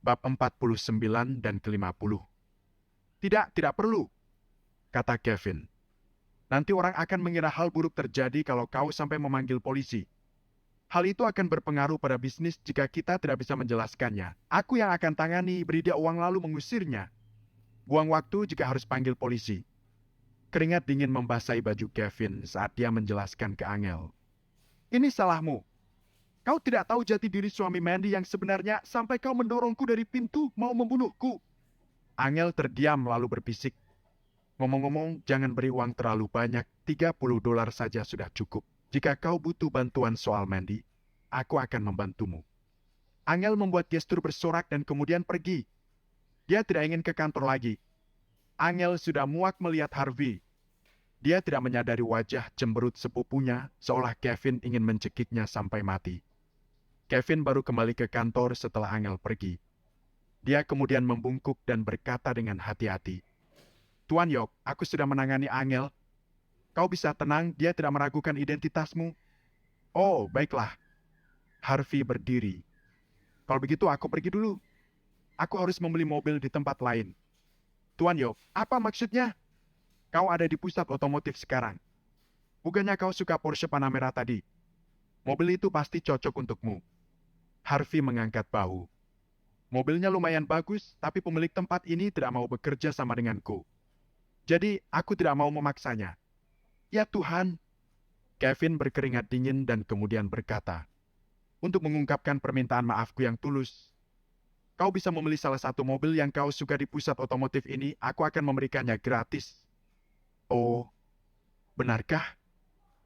Bab 49 dan ke-50. Tidak perlu, kata Kevin. Nanti orang akan mengira hal buruk terjadi kalau kau sampai memanggil polisi. Hal itu akan berpengaruh pada bisnis jika kita tidak bisa menjelaskannya. Aku yang akan tangani, beri dia uang lalu mengusirnya. Buang waktu jika harus panggil polisi. Keringat dingin membasahi baju Kevin saat dia menjelaskan ke Angel. Ini salahmu. Kau tidak tahu jati diri suami Mandy yang sebenarnya sampai kau mendorongku dari pintu mau membunuhku. Angel terdiam lalu berbisik. Ngomong-ngomong, jangan beri uang terlalu banyak, $30 saja sudah cukup. Jika kau butuh bantuan soal Mandy, aku akan membantumu. Angel membuat gestur bersorak dan kemudian pergi. Dia tidak ingin ke kantor lagi. Angel sudah muak melihat Harvey. Dia tidak menyadari wajah cemberut sepupunya, seolah Kevin ingin mencekiknya sampai mati. Kevin baru kembali ke kantor setelah Angel pergi. Dia kemudian membungkuk dan berkata dengan hati-hati, Tuan Yok, aku sudah menangani Angel. Kau bisa tenang, dia tidak meragukan identitasmu. Oh, baiklah. Harvey berdiri. Kalau begitu aku pergi dulu. Aku harus membeli mobil di tempat lain. Tuan Yok, apa maksudnya? Kau ada di pusat otomotif sekarang. Bukannya kau suka Porsche Panamera tadi? Mobil itu pasti cocok untukmu. Harvey mengangkat bahu. Mobilnya lumayan bagus, tapi pemilik tempat ini tidak mau bekerja sama denganku. Jadi, aku tidak mau memaksanya. Ya Tuhan. Kevin berkeringat dingin dan kemudian berkata, untuk mengungkapkan permintaan maafku yang tulus, kau bisa membeli salah satu mobil yang kau suka di pusat otomotif ini, aku akan memberikannya gratis. Oh, benarkah?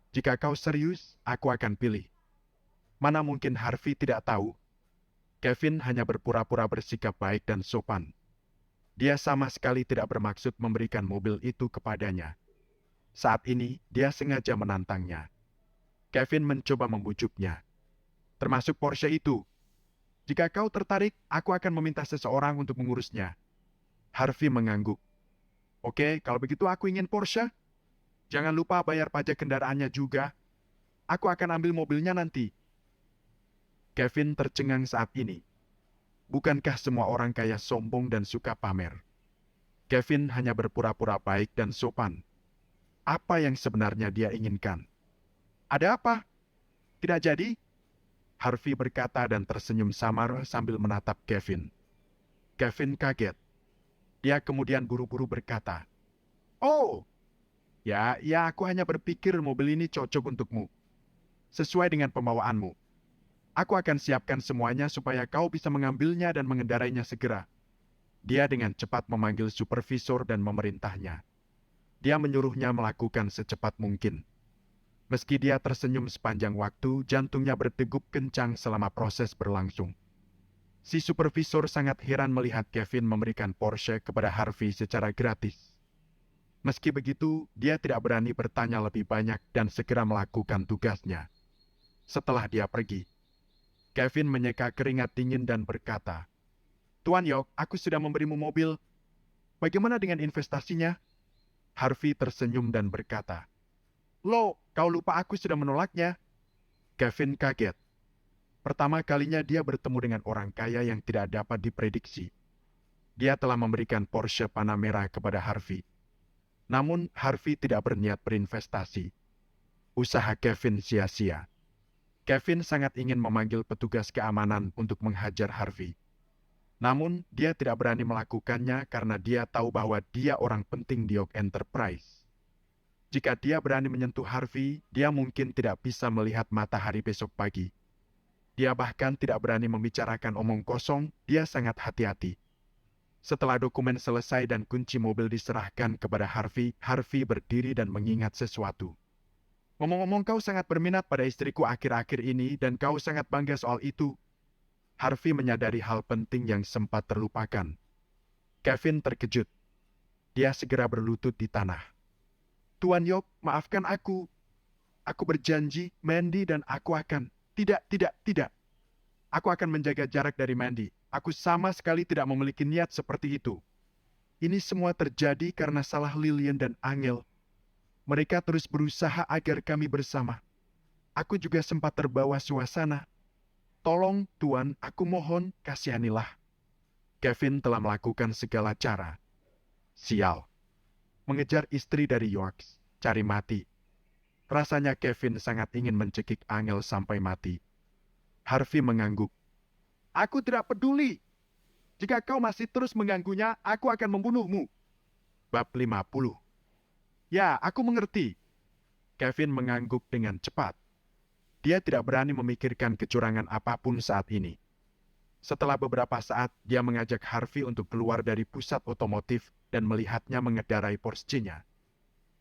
Jika kau serius, aku akan pilih. Mana mungkin Harvey tidak tahu? Kevin hanya berpura-pura bersikap baik dan sopan. Dia sama sekali tidak bermaksud memberikan mobil itu kepadanya. Saat ini, dia sengaja menantangnya. Kevin mencoba membujuknya. Termasuk Porsche itu. Jika kau tertarik, aku akan meminta seseorang untuk mengurusnya. Harvey mengangguk. Oke, kalau begitu aku ingin Porsche. Jangan lupa bayar pajak kendaraannya juga. Aku akan ambil mobilnya nanti. Kevin tercengang saat ini. Bukankah semua orang kaya sombong dan suka pamer? Kevin hanya berpura-pura baik dan sopan. Apa yang sebenarnya dia inginkan? Ada apa? Tidak jadi? Harvey berkata dan tersenyum samar sambil menatap Kevin. Kevin kaget. Dia kemudian buru-buru berkata, Oh, ya aku hanya berpikir mobil ini cocok untukmu. Sesuai dengan pembawaanmu. Aku akan siapkan semuanya supaya kau bisa mengambilnya dan mengendarainya segera. Dia dengan cepat memanggil supervisor dan memerintahnya. Dia menyuruhnya melakukan secepat mungkin. Meski dia tersenyum sepanjang waktu, jantungnya berdegup kencang selama proses berlangsung. Si supervisor sangat heran melihat Kevin memberikan Porsche kepada Harvey secara gratis. Meski begitu, dia tidak berani bertanya lebih banyak dan segera melakukan tugasnya. Setelah dia pergi, Kevin menyeka keringat dingin dan berkata, Tuan Yok, aku sudah memberimu mobil. Bagaimana dengan investasinya? Harvey tersenyum dan berkata, Loh, kau lupa aku sudah menolaknya. Kevin kaget. Pertama kalinya dia bertemu dengan orang kaya yang tidak dapat diprediksi. Dia telah memberikan Porsche Panamera kepada Harvey. Namun Harvey tidak berniat berinvestasi. Usaha Kevin sia-sia. Kevin sangat ingin memanggil petugas keamanan untuk menghajar Harvey. Namun, dia tidak berani melakukannya karena dia tahu bahwa dia orang penting di York Enterprise. Jika dia berani menyentuh Harvey, dia mungkin tidak bisa melihat matahari besok pagi. Dia bahkan tidak berani membicarakan omong kosong, dia sangat hati-hati. Setelah dokumen selesai dan kunci mobil diserahkan kepada Harvey, Harvey berdiri dan mengingat sesuatu. Ngomong-ngomong, kau sangat berminat pada istriku akhir-akhir ini dan kau sangat bangga soal itu. Harvey menyadari hal penting yang sempat terlupakan. Kevin terkejut. Dia segera berlutut di tanah. Tuan Yok, maafkan aku. Aku berjanji, Mandy dan aku akan... Tidak. Aku akan menjaga jarak dari Mandy. Aku sama sekali tidak memiliki niat seperti itu. Ini semua terjadi karena salah Lillian dan Angel. Mereka terus berusaha agar kami bersama. Aku juga sempat terbawa suasana. Tolong, Tuan, aku mohon, kasihanilah. Kevin telah melakukan segala cara. Sial. Mengejar istri dari Yorks, cari mati. Rasanya Kevin sangat ingin mencekik Angel sampai mati. Harvey mengangguk. Aku tidak peduli. Jika kau masih terus mengganggunya, aku akan membunuhmu. Bab 50. Ya, aku mengerti. Kevin mengangguk dengan cepat. Dia tidak berani memikirkan kecurangan apapun saat ini. Setelah beberapa saat, dia mengajak Harvey untuk keluar dari pusat otomotif dan melihatnya mengendarai Porsche-nya.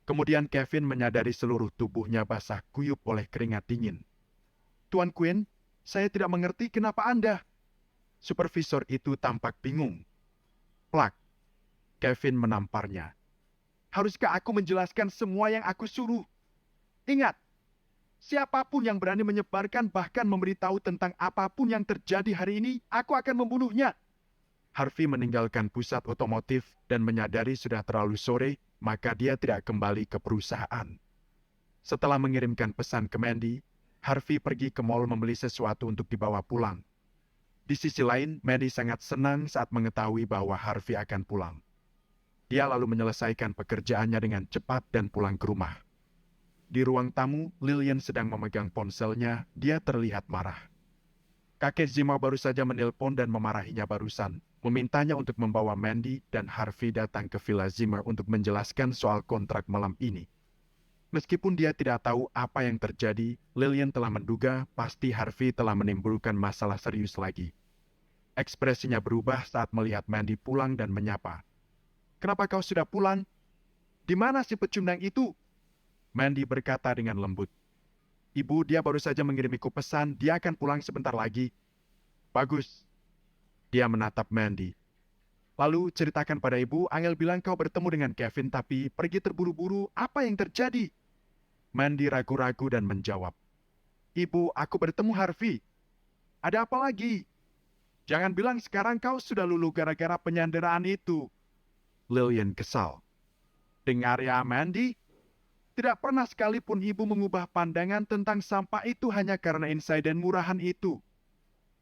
Kemudian Kevin menyadari seluruh tubuhnya basah kuyup oleh keringat dingin. Tuan Quinn, saya tidak mengerti kenapa Anda. Supervisor itu tampak bingung. Plak. Kevin menamparnya. Haruskah aku menjelaskan semua yang aku suruh? Ingat, siapapun yang berani menyebarkan bahkan memberitahu tentang apapun yang terjadi hari ini, aku akan membunuhnya. Harvey meninggalkan pusat otomotif dan menyadari sudah terlalu sore, maka dia tidak kembali ke perusahaan. Setelah mengirimkan pesan ke Mandy, Harvey pergi ke mall membeli sesuatu untuk dibawa pulang. Di sisi lain, Mandy sangat senang saat mengetahui bahwa Harvey akan pulang. Dia lalu menyelesaikan pekerjaannya dengan cepat dan pulang ke rumah. Di ruang tamu, Lillian sedang memegang ponselnya. Dia terlihat marah. Kakek Zima baru saja menelpon dan memarahinya barusan, memintanya untuk membawa Mandy dan Harvey datang ke Villa Zimmer untuk menjelaskan soal kontrak malam ini. Meskipun dia tidak tahu apa yang terjadi, Lillian telah menduga pasti Harvey telah menimbulkan masalah serius lagi. Ekspresinya berubah saat melihat Mandy pulang dan menyapa. Kenapa kau sudah pulang? Di mana si pecundang itu? Mandy berkata dengan lembut. Ibu, dia baru saja mengirimiku pesan, dia akan pulang sebentar lagi. Bagus. Dia menatap Mandy. Lalu ceritakan pada ibu, Angel bilang kau bertemu dengan Kevin tapi pergi terburu-buru, apa yang terjadi? Mandy ragu-ragu dan menjawab. Ibu, aku bertemu Harvey. Ada apa lagi? Jangan bilang sekarang kau sudah luluh gara-gara penyanderaan itu. Lillian kesal. Dengar ya, Mandy. Tidak pernah sekalipun ibu mengubah pandangan tentang sampah itu hanya karena insiden murahan itu.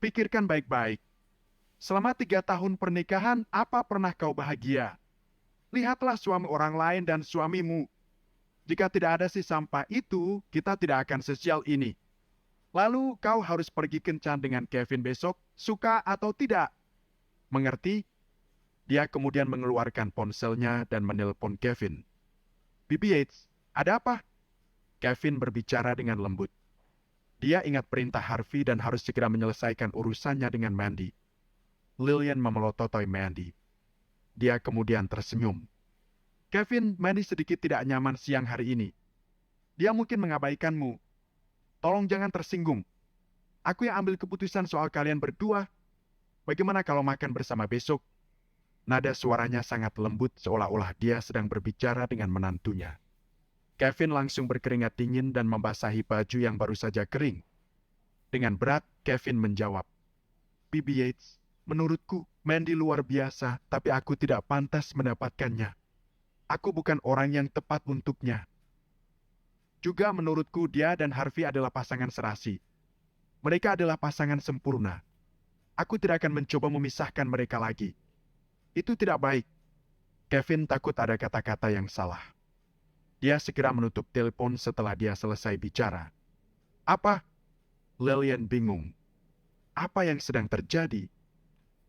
Pikirkan baik-baik. Selama 3 tahun pernikahan, apa pernah kau bahagia? Lihatlah suami orang lain dan suamimu. Jika tidak ada si sampah itu, kita tidak akan sesial ini. Lalu kau harus pergi kencan dengan Kevin besok, suka atau tidak. Mengerti? Dia kemudian mengeluarkan ponselnya dan menelpon Kevin. Bibi Yates, ada apa? Kevin berbicara dengan lembut. Dia ingat perintah Harvey dan harus segera menyelesaikan urusannya dengan Mandy. Lillian memelototi Mandy. Dia kemudian tersenyum. Kevin, Mandy sedikit tidak nyaman siang hari ini. Dia mungkin mengabaikanmu. Tolong jangan tersinggung. Aku yang ambil keputusan soal kalian berdua. Bagaimana kalau makan bersama besok? Nada suaranya sangat lembut seolah-olah dia sedang berbicara dengan menantunya. Kevin langsung berkeringat dingin dan membasahi baju yang baru saja kering. Dengan berat, Kevin menjawab. Bibi Yates, menurutku, Mandy luar biasa, tapi aku tidak pantas mendapatkannya. Aku bukan orang yang tepat untuknya. Juga menurutku dia dan Harvey adalah pasangan serasi. Mereka adalah pasangan sempurna. Aku tidak akan mencoba memisahkan mereka lagi. Itu tidak baik. Kevin takut ada kata-kata yang salah. Dia segera menutup telepon setelah dia selesai bicara. Apa? Lillian bingung. Apa yang sedang terjadi?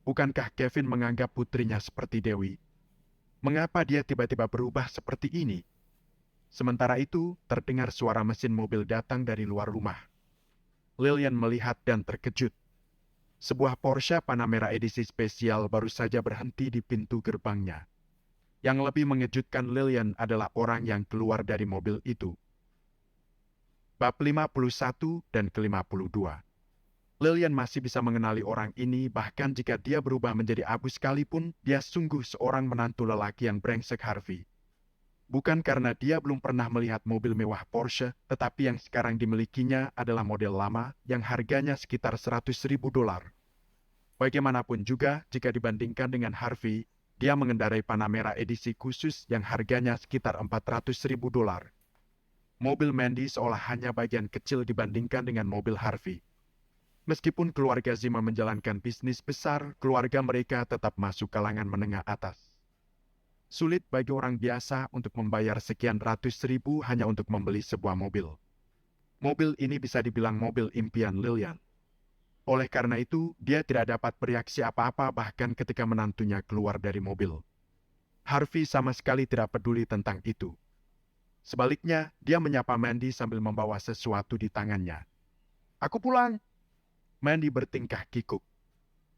Bukankah Kevin menganggap putrinya seperti Dewi? Mengapa dia tiba-tiba berubah seperti ini? Sementara itu, terdengar suara mesin mobil datang dari luar rumah. Lillian melihat dan terkejut. Sebuah Porsche Panamera edisi spesial baru saja berhenti di pintu gerbangnya. Yang lebih mengejutkan Lillian adalah orang yang keluar dari mobil itu. Bab 51 dan ke-52. Lillian masih bisa mengenali orang ini bahkan jika dia berubah menjadi abu sekalipun, dia sungguh seorang menantu lelaki yang brengsek Harvey. Bukan karena dia belum pernah melihat mobil mewah Porsche, tetapi yang sekarang dimilikinya adalah model lama yang harganya sekitar $100.000. Bagaimanapun juga, jika dibandingkan dengan Harvey, dia mengendarai Panamera edisi khusus yang harganya sekitar $400.000. Mobil Mandy seolah hanya bagian kecil dibandingkan dengan mobil Harvey. Meskipun keluarga Zima menjalankan bisnis besar, keluarga mereka tetap masuk kalangan menengah atas. Sulit bagi orang biasa untuk membayar sekian ratus ribu hanya untuk membeli sebuah mobil. Mobil ini bisa dibilang mobil impian Lillian. Oleh karena itu, dia tidak dapat bereaksi apa-apa bahkan ketika menantunya keluar dari mobil. Harvey sama sekali tidak peduli tentang itu. Sebaliknya, dia menyapa Mandy sambil membawa sesuatu di tangannya. "Aku pulang." Mandy bertingkah kikuk.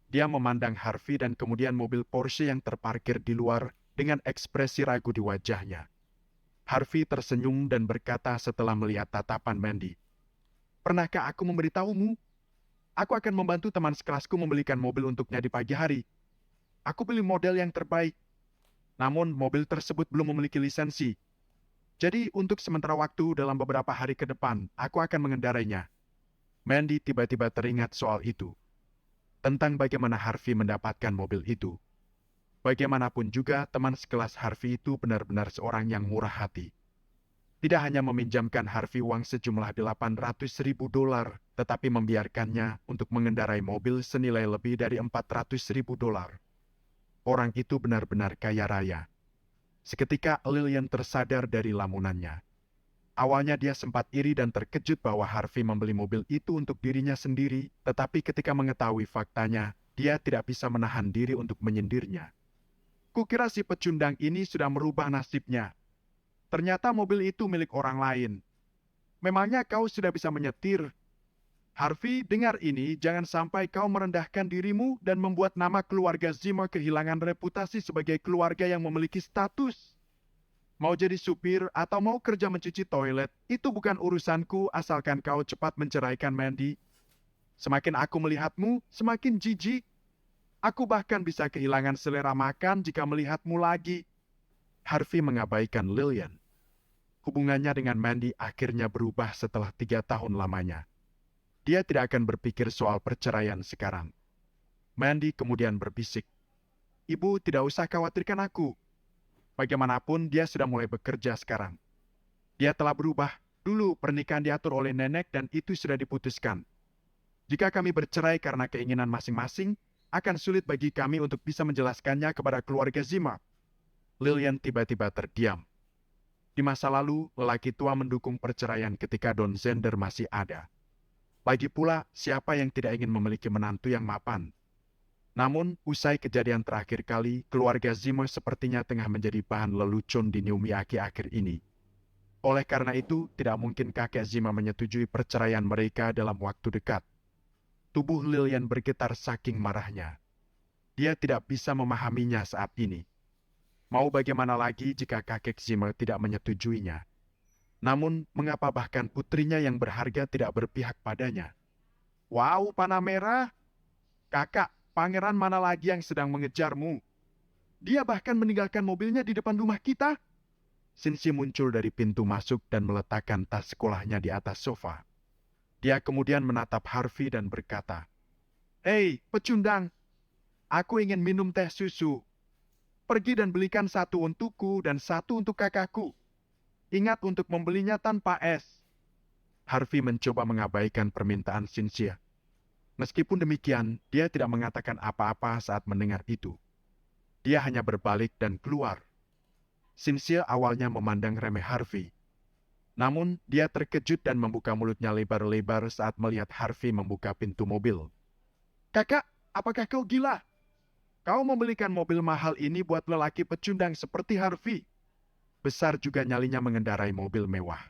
Dia memandang Harvey dan kemudian mobil Porsche yang terparkir di luar dengan ekspresi ragu di wajahnya. Harvey tersenyum dan berkata setelah melihat tatapan Mandy, "Pernahkah aku memberitahumu? Aku akan membantu teman sekelasku membelikan mobil untuknya di pagi hari. Aku beli model yang terbaik. Namun mobil tersebut belum memiliki lisensi. Jadi untuk sementara waktu dalam beberapa hari ke depan, aku akan mengendarainya." Mandy tiba-tiba teringat soal itu. Tentang bagaimana Harvey mendapatkan mobil itu. Bagaimanapun juga, teman sekelas Harvey itu benar-benar seorang yang murah hati. Tidak hanya meminjamkan Harvey uang sejumlah $800.000, tetapi membiarkannya untuk mengendarai mobil senilai lebih dari $400.000. Orang itu benar-benar kaya raya. Seketika Lillian tersadar dari lamunannya. Awalnya dia sempat iri dan terkejut bahwa Harvey membeli mobil itu untuk dirinya sendiri, tetapi ketika mengetahui faktanya, dia tidak bisa menahan diri untuk menyindirnya. "Kukira si pecundang ini sudah merubah nasibnya. Ternyata mobil itu milik orang lain. Memangnya kau sudah bisa menyetir? Harvey, dengar ini, jangan sampai kau merendahkan dirimu dan membuat nama keluarga Zima kehilangan reputasi sebagai keluarga yang memiliki status. Mau jadi supir atau mau kerja mencuci toilet, itu bukan urusanku asalkan kau cepat menceraikan Mandy. Semakin aku melihatmu, semakin jijik. Aku bahkan bisa kehilangan selera makan jika melihatmu lagi." Harvey mengabaikan Lillian. Hubungannya dengan Mandy akhirnya berubah setelah 3 tahun lamanya. Dia tidak akan berpikir soal perceraian sekarang. Mandy kemudian berbisik, "Ibu tidak usah khawatirkan aku. Bagaimanapun dia sudah mulai bekerja sekarang. Dia telah berubah. Dulu pernikahan diatur oleh nenek dan itu sudah diputuskan. Jika kami bercerai karena keinginan masing-masing, akan sulit bagi kami untuk bisa menjelaskannya kepada keluarga Zima." Lillian tiba-tiba terdiam. Di masa lalu, lelaki tua mendukung perceraian ketika Don Zender masih ada. Lagi pula, siapa yang tidak ingin memiliki menantu yang mapan? Namun, usai kejadian terakhir kali, keluarga Zima sepertinya tengah menjadi bahan lelucon di Neumiaki akhir ini. Oleh karena itu, tidak mungkin kakek Zima menyetujui perceraian mereka dalam waktu dekat. Tubuh Lillian bergetar saking marahnya. Dia tidak bisa memahaminya saat ini. Mau bagaimana lagi jika kakek Zima tidak menyetujuinya? Namun, mengapa bahkan putrinya yang berharga tidak berpihak padanya? "Wow, panah merah! Kakak, pangeran mana lagi yang sedang mengejarmu? Dia bahkan meninggalkan mobilnya di depan rumah kita." Sinsi muncul dari pintu masuk dan meletakkan tas sekolahnya di atas sofa. Dia kemudian menatap Harvey dan berkata, "Hei, pecundang, aku ingin minum teh susu. Pergi dan belikan satu untukku dan satu untuk kakakku. Ingat untuk membelinya tanpa es." Harvey mencoba mengabaikan permintaan Cynthia. Meskipun demikian, dia tidak mengatakan apa-apa saat mendengar itu. Dia hanya berbalik dan keluar. Cynthia awalnya memandang remeh Harvey. Namun, dia terkejut dan membuka mulutnya lebar-lebar saat melihat Harvey membuka pintu mobil. "Kakak, apakah kau gila? Kau membelikan mobil mahal ini buat lelaki pecundang seperti Harvey. Besar juga nyalinya mengendarai mobil mewah."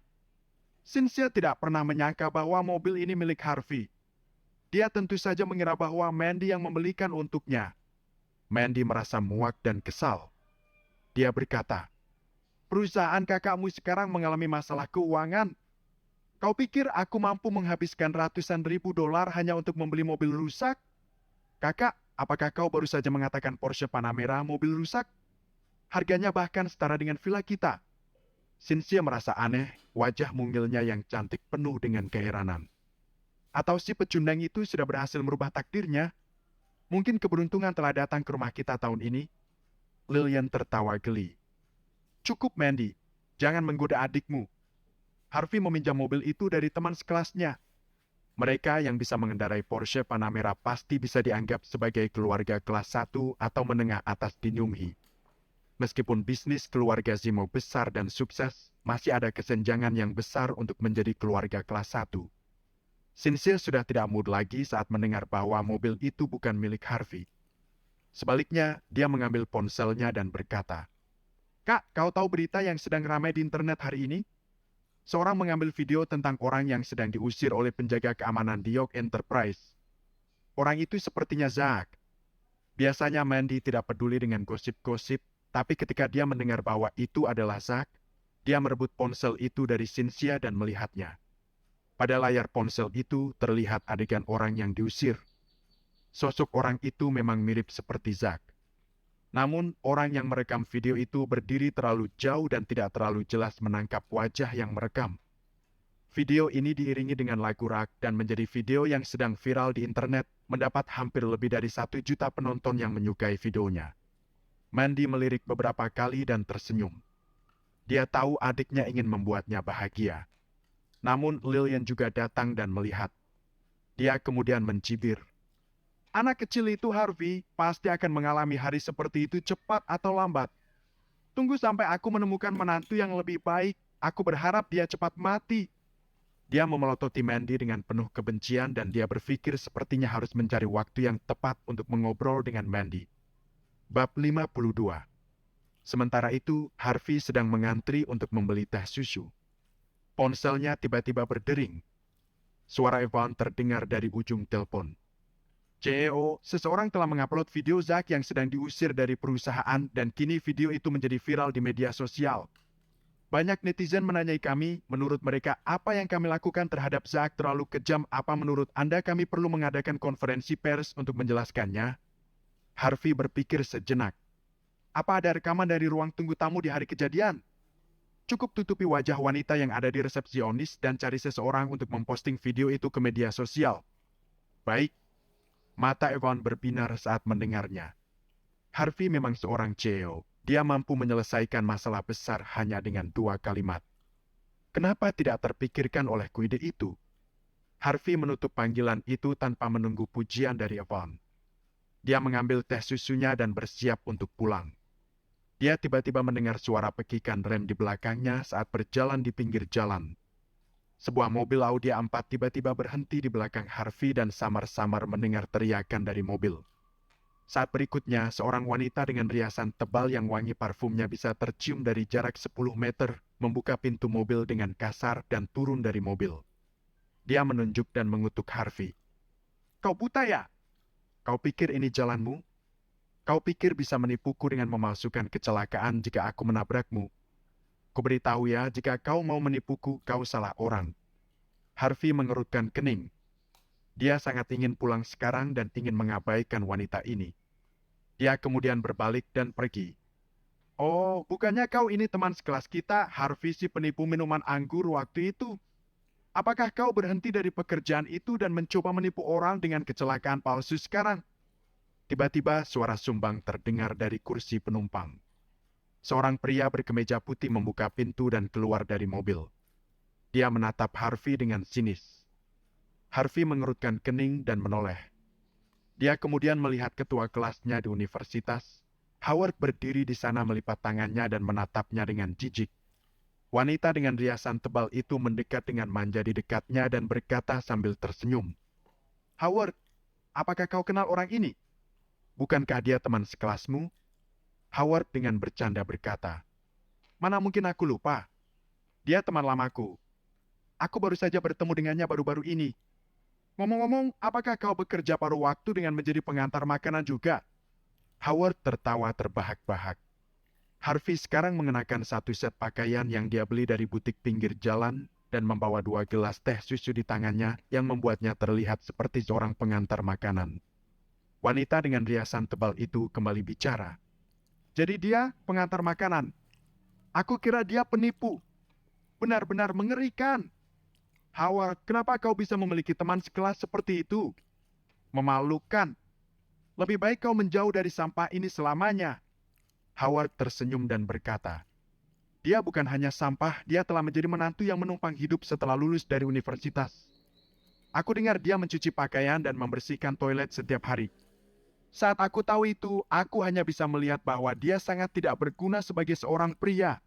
Cynthia tidak pernah menyangka bahwa mobil ini milik Harvey. Dia tentu saja mengira bahwa Mandy yang membelikan untuknya. Mandy merasa muak dan kesal. Dia berkata, "Perusahaan kakakmu sekarang mengalami masalah keuangan. Kau pikir aku mampu menghabiskan ratusan ribu dolar hanya untuk membeli mobil rusak? Kakak, apakah kau baru saja mengatakan Porsche Panamera mobil rusak? Harganya bahkan setara dengan villa kita." Cynthia merasa aneh, wajah mungilnya yang cantik penuh dengan keheranan. Atau si pecundang itu sudah berhasil merubah takdirnya? Mungkin keberuntungan telah datang ke rumah kita tahun ini? Lillian tertawa geli. "Cukup, Mandy. Jangan menggoda adikmu. Harvey meminjam mobil itu dari teman sekelasnya. Mereka yang bisa mengendarai Porsche Panamera pasti bisa dianggap sebagai keluarga kelas 1 atau menengah atas di Nyunghi. Meskipun bisnis keluarga Zimo besar dan sukses, masih ada kesenjangan yang besar untuk menjadi keluarga kelas 1. Cynthia sudah tidak mood lagi saat mendengar bahwa mobil itu bukan milik Harvey. Sebaliknya, dia mengambil ponselnya dan berkata, "Kak, kau tahu berita yang sedang ramai di internet hari ini? Seorang mengambil video tentang orang yang sedang diusir oleh penjaga keamanan di York Enterprise. Orang itu sepertinya Zack. Biasanya Mandy tidak peduli dengan gosip-gosip, tapi ketika dia mendengar bahwa itu adalah Zack, dia merebut ponsel itu dari Cynthia dan melihatnya. Pada layar ponsel itu terlihat adegan orang yang diusir. Sosok orang itu memang mirip seperti Zack. Namun, orang yang merekam video itu berdiri terlalu jauh dan tidak terlalu jelas menangkap wajah yang merekam. Video ini diiringi dengan lagu rock dan menjadi video yang sedang viral di internet, mendapat hampir lebih dari 1 juta penonton yang menyukai videonya. Mandy melirik beberapa kali dan tersenyum. Dia tahu adiknya ingin membuatnya bahagia. Namun, Lillian juga datang dan melihat. Dia kemudian mencibir. Anak kecil itu, Harvey, pasti akan mengalami hari seperti itu cepat atau lambat. Tunggu sampai aku menemukan menantu yang lebih baik. Aku berharap dia cepat mati. Dia memelototi Mandy dengan penuh kebencian dan dia berpikir sepertinya harus mencari waktu yang tepat untuk mengobrol dengan Mandy. Bab 52. Sementara itu, Harvey sedang mengantri untuk membeli teh susu. Ponselnya tiba-tiba berdering. Suara Evan terdengar dari ujung telepon. CEO, seseorang telah mengupload video Zack yang sedang diusir dari perusahaan dan kini video itu menjadi viral di media sosial. Banyak netizen menanyai kami, menurut mereka apa yang kami lakukan terhadap Zack terlalu kejam, apa menurut Anda kami perlu mengadakan konferensi pers untuk menjelaskannya? Harvey berpikir sejenak. Apa ada rekaman dari ruang tunggu tamu di hari kejadian? Cukup tutupi wajah wanita yang ada di resepsionis dan cari seseorang untuk memposting video itu ke media sosial. Baik. Mata Evan berbinar saat mendengarnya. Harvey memang seorang CEO. Dia mampu menyelesaikan masalah besar hanya dengan 2 kalimat. Kenapa tidak terpikirkan olehku ide itu? Harvey menutup panggilan itu tanpa menunggu pujian dari Evan. Dia mengambil teh susunya dan bersiap untuk pulang. Dia tiba-tiba mendengar suara pekikan rem di belakangnya saat berjalan di pinggir jalan. Sebuah mobil Audi A4 tiba-tiba berhenti di belakang Harvey dan samar-samar mendengar teriakan dari mobil. Saat berikutnya, seorang wanita dengan riasan tebal yang wangi parfumnya bisa tercium dari jarak 10 meter, membuka pintu mobil dengan kasar dan turun dari mobil. Dia menunjuk dan mengutuk Harvey. Kau buta ya? Kau pikir ini jalanmu? Kau pikir bisa menipuku dengan memalsukan kecelakaan jika aku menabrakmu? Kuberitahu ya, jika kau mau menipuku, kau salah orang. Harvey mengerutkan kening. Dia sangat ingin pulang sekarang dan ingin mengabaikan wanita ini. Dia kemudian berbalik dan pergi. Oh, bukannya kau ini teman sekelas kita, Harvey si penipu minuman anggur waktu itu? Apakah kau berhenti dari pekerjaan itu dan mencoba menipu orang dengan kecelakaan palsu sekarang? Tiba-tiba suara sumbang terdengar dari kursi penumpang. Seorang pria berkemeja putih membuka pintu dan keluar dari mobil. Dia menatap Harvey dengan sinis. Harvey mengerutkan kening dan menoleh. Dia kemudian melihat ketua kelasnya di universitas. Howard berdiri di sana melipat tangannya dan menatapnya dengan jijik. Wanita dengan riasan tebal itu mendekat dengan manja di dekatnya dan berkata sambil tersenyum. Howard, apakah kau kenal orang ini? Bukankah dia teman sekelasmu? Howard dengan bercanda berkata, mana mungkin aku lupa? Dia teman lamaku. Aku baru saja bertemu dengannya baru-baru ini. Ngomong-ngomong, apakah kau bekerja paruh waktu dengan menjadi pengantar makanan juga? Howard tertawa terbahak-bahak. Harvey sekarang mengenakan satu set pakaian yang dia beli dari butik pinggir jalan dan membawa 2 gelas teh susu di tangannya yang membuatnya terlihat seperti seorang pengantar makanan. Wanita dengan riasan tebal itu kembali bicara. Jadi dia pengantar makanan. Aku kira dia penipu. Benar-benar mengerikan. Howard, kenapa kau bisa memiliki teman sekelas seperti itu? Memalukan. Lebih baik kau menjauh dari sampah ini selamanya. Howard tersenyum dan berkata, dia bukan hanya sampah, dia telah menjadi menantu yang menumpang hidup setelah lulus dari universitas. Aku dengar dia mencuci pakaian dan membersihkan toilet setiap hari. Saat aku tahu itu, aku hanya bisa melihat bahwa dia sangat tidak berguna sebagai seorang pria.